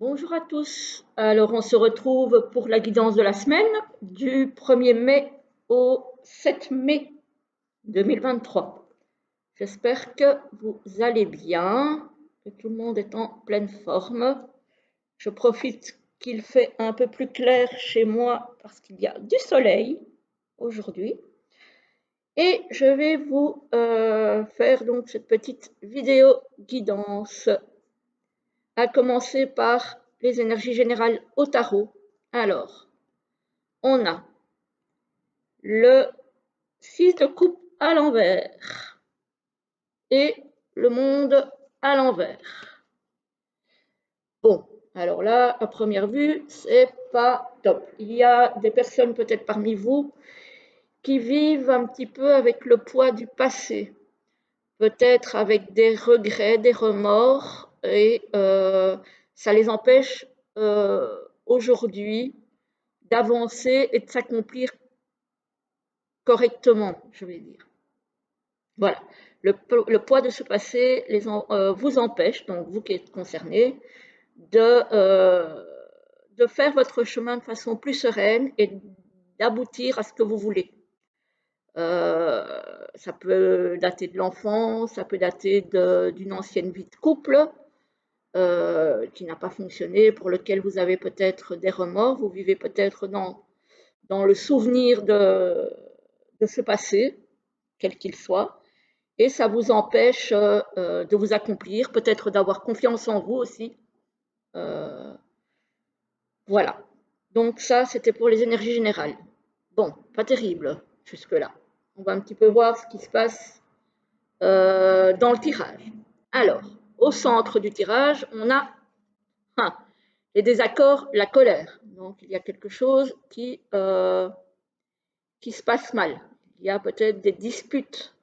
Bonjour à tous. Alors, on se retrouve pour la guidance de la semaine du 1er mai au 7 mai 2023. J'espère que vous allez bien, que tout le monde est en pleine forme. Je profite qu'il fait un peu plus clair chez moi parce qu'il y a du soleil aujourd'hui. Et je vais vous faire donc cette petite vidéo guidance, à commencer par les énergies générales au tarot. Alors, on a le 6 de coupe à l'envers et le monde à l'envers. Bon, alors là, à première vue, c'est pas top. Il y a des personnes peut-être parmi vous qui vivent un petit peu avec le poids du passé, peut-être avec des regrets, des remords, et ça les empêche aujourd'hui d'avancer et de s'accomplir correctement, je vais dire. Voilà, le poids de ce passé vous empêche, donc vous qui êtes concerné, de faire votre chemin de façon plus sereine et d'aboutir à ce que vous voulez. Ça peut dater de l'enfance, ça peut dater d'une ancienne vie de couple qui n'a pas fonctionné, pour lequel vous avez peut-être des remords, vous vivez peut-être dans le souvenir de ce passé, quel qu'il soit, et ça vous empêche de vous accomplir, peut-être d'avoir confiance en vous aussi. Euh, voilà. Donc ça, c'était pour les énergies générales. Bon, pas terrible jusque-là. On va un petit peu voir ce qui se passe dans le tirage. Alors, au centre du tirage, on a les désaccords, la colère. Donc, il y a quelque chose qui se passe mal. Il y a peut-être des disputes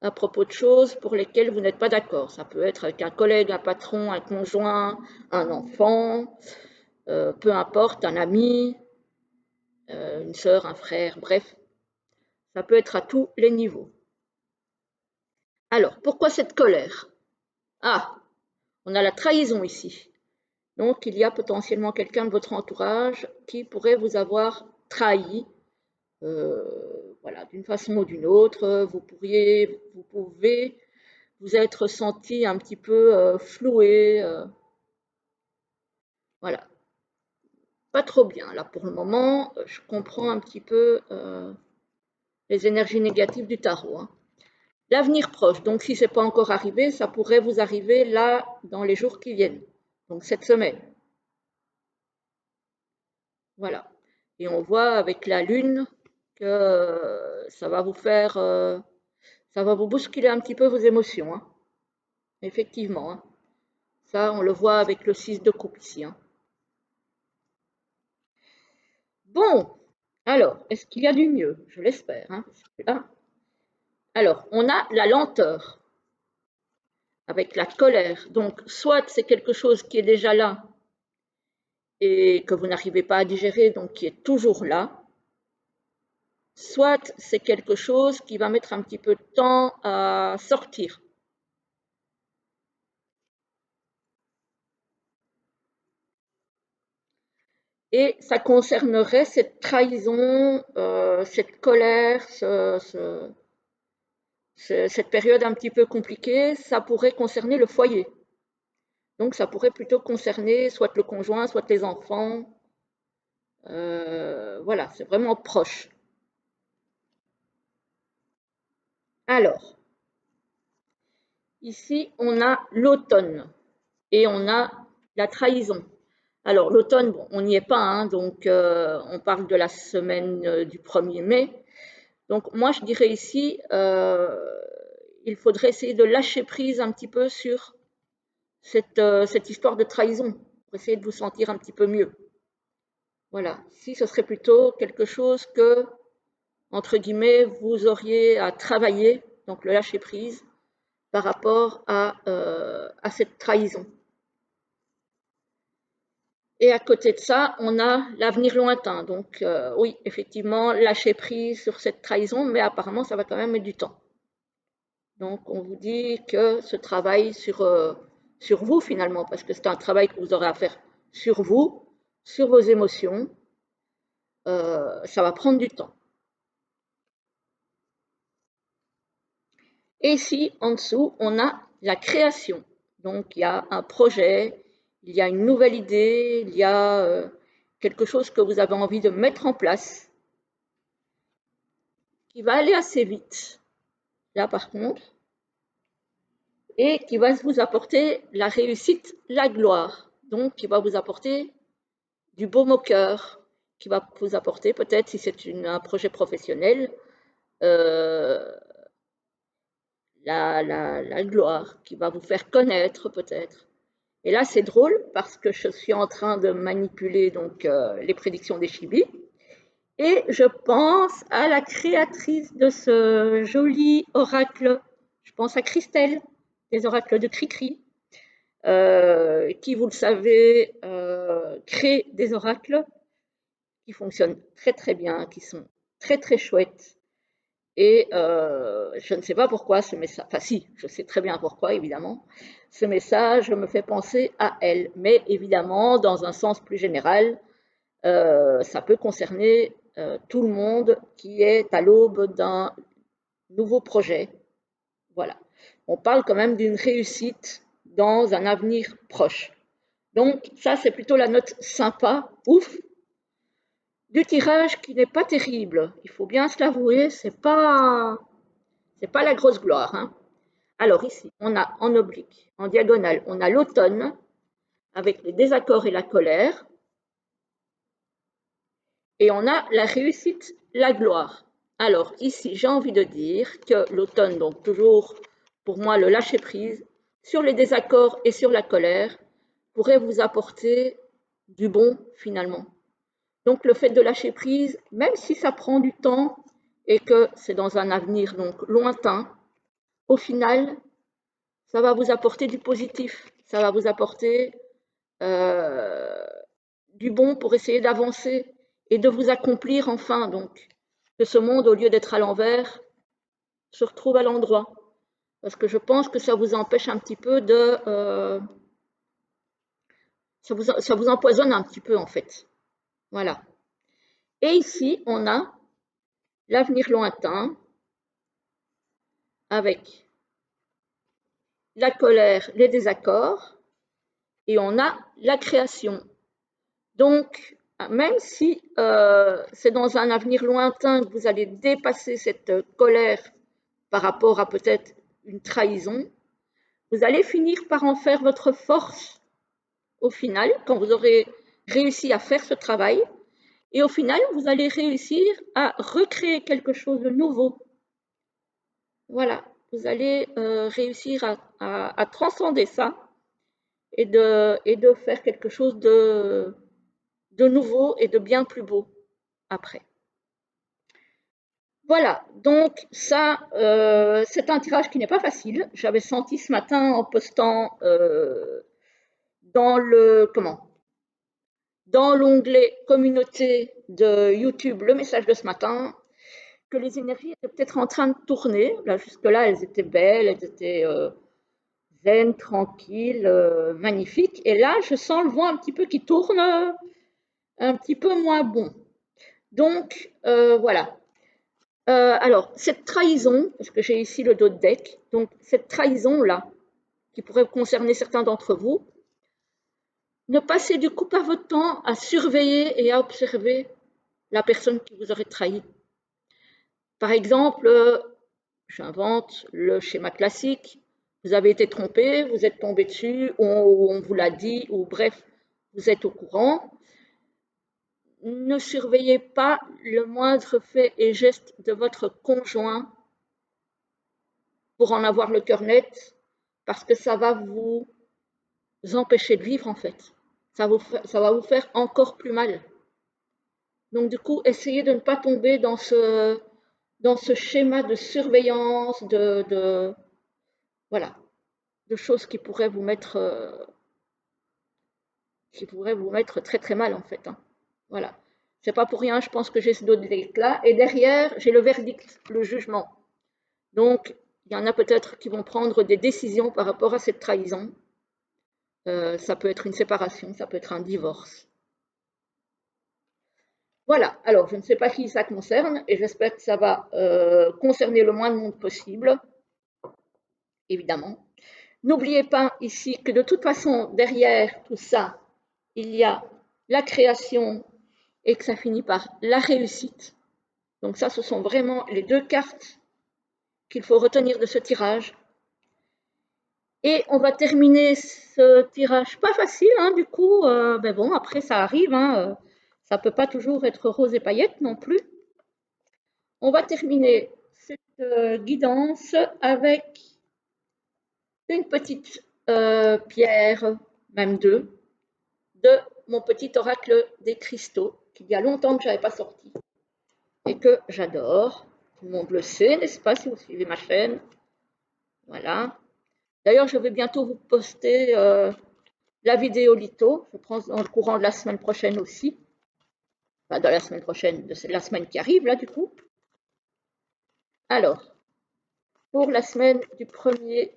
à propos de choses pour lesquelles vous n'êtes pas d'accord. Ça peut être avec un collègue, un patron, un conjoint, un enfant, peu importe, un ami, une sœur, un frère, bref. Ça peut être à tous les niveaux. Alors, pourquoi cette colère? Ah, on a la trahison ici. Donc, il y a potentiellement quelqu'un de votre entourage qui pourrait vous avoir trahi. Voilà, d'une façon ou d'une autre, vous pouvez vous être senti un petit peu floué. Voilà, pas trop bien. Là, pour le moment, je comprends un petit peu les énergies négatives du tarot, hein. L'avenir proche, donc si ce n'est pas encore arrivé, ça pourrait vous arriver là dans les jours qui viennent, donc cette semaine. Voilà. Et on voit avec la lune que ça va vous faire, ça va vous bousculer un petit peu vos émotions, hein. Effectivement, hein. Ça, on le voit avec le 6 de coupe ici, hein. Bon, alors, est-ce qu'il y a du mieux? Je l'espère, hein, là. Alors, on a la lenteur avec la colère. Donc, soit c'est quelque chose qui est déjà là et que vous n'arrivez pas à digérer, donc qui est toujours là, soit c'est quelque chose qui va mettre un petit peu de temps à sortir. Et ça concernerait cette trahison, cette colère, cette période un petit peu compliquée, ça pourrait concerner le foyer. Donc ça pourrait plutôt concerner soit le conjoint, soit les enfants. Voilà, c'est vraiment proche. Alors, ici, on a l'automne et on a la trahison. Alors, l'automne, bon, on n'y est pas, hein, donc on parle de la semaine du 1er mai. Donc, moi, je dirais ici, il faudrait essayer de lâcher prise un petit peu sur cette histoire de trahison pour essayer de vous sentir un petit peu mieux. Voilà, si ce serait plutôt quelque chose que, entre guillemets, vous auriez à travailler, donc le lâcher prise, par rapport à cette trahison. Et à côté de ça, on a l'avenir lointain. Donc oui, effectivement, lâcher prise sur cette trahison, mais apparemment, ça va quand même mettre du temps. Donc on vous dit que ce travail sur vous finalement, parce que c'est un travail que vous aurez à faire sur vous, sur vos émotions. Ça va prendre du temps. Et ici, en dessous, on a la création. Donc, il y a un projet, il y a une nouvelle idée, il y a quelque chose que vous avez envie de mettre en place qui va aller assez vite, là par contre, et qui va vous apporter la réussite, la gloire. Donc, qui va vous apporter du baume au cœur, qui va vous apporter peut-être, si c'est un projet professionnel, euh, la gloire, qui va vous faire connaître peut-être. Et là, c'est drôle parce que je suis en train de manipuler donc les prédictions des Chibi et je pense à la créatrice de ce joli oracle. Je pense à Christelle, des oracles de Cricri, qui, vous le savez, crée des oracles qui fonctionnent très très bien, qui sont très très chouettes. Et je ne sais pas pourquoi ce message, enfin si, je sais très bien pourquoi évidemment, ce message me fait penser à elle. Mais évidemment, dans un sens plus général, ça peut concerner tout le monde qui est à l'aube d'un nouveau projet. Voilà. On parle quand même d'une réussite dans un avenir proche. Donc ça, c'est plutôt la note sympa, ouf, du tirage qui n'est pas terrible. Il faut bien se l'avouer, c'est pas la grosse gloire. Hein. Alors ici, on a en oblique, en diagonale, on a l'automne avec les désaccords et la colère. Et on a la réussite, la gloire. Alors ici, j'ai envie de dire que l'automne, donc toujours pour moi le lâcher-prise, sur les désaccords et sur la colère, pourrait vous apporter du bon finalement. Donc le fait de lâcher prise, même si ça prend du temps et que c'est dans un avenir donc lointain, au final, ça va vous apporter du positif, ça va vous apporter euh, du bon pour essayer d'avancer et de vous accomplir enfin. Donc, que ce monde, au lieu d'être à l'envers, se retrouve à l'endroit. Parce que je pense que ça vous empêche un petit peu de... ça vous empoisonne un petit peu en fait. Voilà. Et ici, on a l'avenir lointain avec la colère, les désaccords, et on a la création. Donc, même si c'est dans un avenir lointain que vous allez dépasser cette colère par rapport à peut-être une trahison, vous allez finir par en faire votre force au final, quand vous aurez réussi à faire ce travail, et au final, vous allez réussir à recréer quelque chose de nouveau. Voilà, vous allez réussir à transcender ça et de faire quelque chose de nouveau et de bien plus beau après. Voilà, donc ça, c'est un tirage qui n'est pas facile. J'avais senti ce matin en postant dans dans l'onglet communauté de YouTube, le message de ce matin, que les énergies étaient peut-être en train de tourner. Là, jusque-là, elles étaient belles, elles étaient zen, tranquilles, magnifiques. Et là, je sens le vent un petit peu qui tourne, un petit peu moins bon. Donc, voilà. Alors, cette trahison, parce que j'ai ici le dos de deck, donc cette trahison-là, qui pourrait concerner certains d'entre vous, ne passez du coup pas votre temps à surveiller et à observer la personne qui vous aurait trahi. Par exemple, j'invente le schéma classique, vous avez été trompé, vous êtes tombé dessus, on vous l'a dit, ou bref, vous êtes au courant. Ne surveillez pas le moindre fait et geste de votre conjoint pour en avoir le cœur net, parce que ça va vous empêcher de vivre en fait. Ça va vous faire encore plus mal. Donc du coup, essayez de ne pas tomber dans ce schéma de surveillance, voilà, de choses qui pourraient vous mettre très très mal en fait. Hein. Voilà. C'est pas pour rien, je pense que j'ai ce verdict là. Et derrière, j'ai le verdict, le jugement. Donc, il y en a peut-être qui vont prendre des décisions par rapport à cette trahison. Ça peut être une séparation, ça peut être un divorce. Voilà, alors je ne sais pas qui ça concerne et j'espère que ça va concerner le moins de monde possible, évidemment. N'oubliez pas ici que de toute façon, derrière tout ça, il y a la création et que ça finit par la réussite. Donc ça, ce sont vraiment les deux cartes qu'il faut retenir de ce tirage. Et on va terminer ce tirage pas facile, hein, du coup, ben bon, après ça arrive, hein, ça peut pas toujours être rose et paillettes non plus. On va terminer cette guidance avec une petite pierre, même deux, de mon petit oracle des cristaux, qu'il y a longtemps que je n'avais pas sorti et que j'adore. Tout le monde le sait, n'est-ce pas, si vous suivez ma chaîne. Voilà. D'ailleurs, je vais bientôt vous poster la vidéo litho, je pense dans le courant de la semaine prochaine aussi. Enfin, de la semaine prochaine, de la semaine qui arrive, là, du coup. Alors, pour la semaine du 1er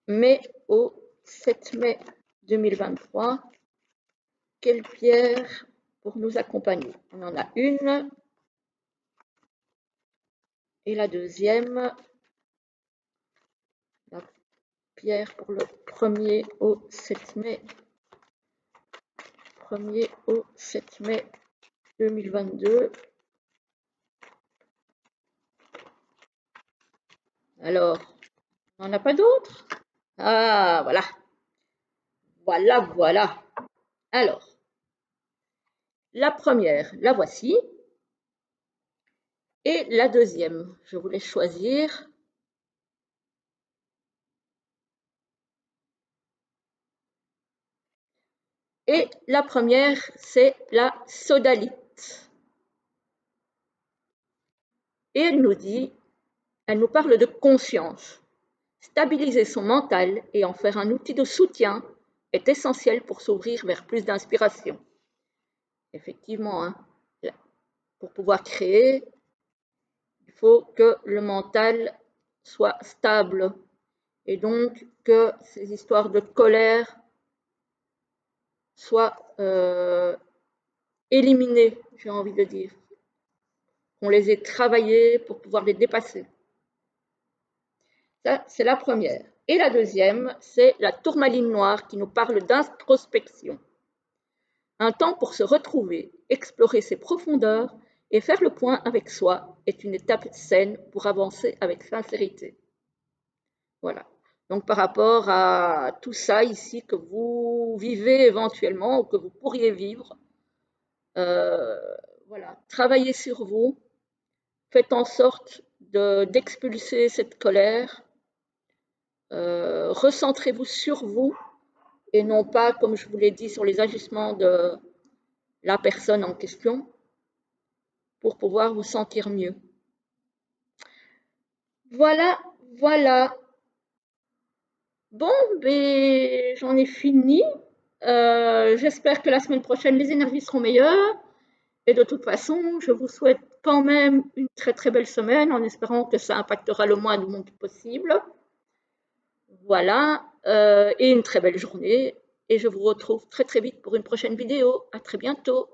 mai au 7 mai 2023, quelle pierre pour nous accompagner? On en a une. Et la deuxième, la pierre pour le 1er au 7 mai. 1er au 7 mai 2022. Alors, on n'en a pas d'autres? Ah, voilà. Voilà, voilà. Alors, la première, la voici. Et la deuxième, je vous laisse choisir. Et la première, c'est la sodalite. Et elle nous parle de conscience. Stabiliser son mental et en faire un outil de soutien est essentiel pour s'ouvrir vers plus d'inspiration. Effectivement, hein, pour pouvoir créer, il faut que le mental soit stable et donc que ces histoires de colère soient éliminées, j'ai envie de dire. Qu'on les ait travaillées pour pouvoir les dépasser. Ça, c'est la première. Et la deuxième, c'est la tourmaline noire qui nous parle d'introspection. Un temps pour se retrouver, explorer ses profondeurs et faire le point avec soi est une étape saine pour avancer avec sincérité. Voilà. Donc par rapport à tout ça ici que vous vivez éventuellement ou que vous pourriez vivre, voilà, travaillez sur vous, faites en sorte d'expulser cette colère, recentrez-vous sur vous et non pas, comme je vous l'ai dit, sur les agissements de la personne en question pour pouvoir vous sentir mieux. Voilà, voilà. Bon, ben, j'en ai fini. J'espère que la semaine prochaine, les énergies seront meilleures. Et de toute façon, je vous souhaite quand même une très très belle semaine en espérant que ça impactera le moins de monde possible. Voilà, et une très belle journée. Et je vous retrouve très très vite pour une prochaine vidéo. À très bientôt.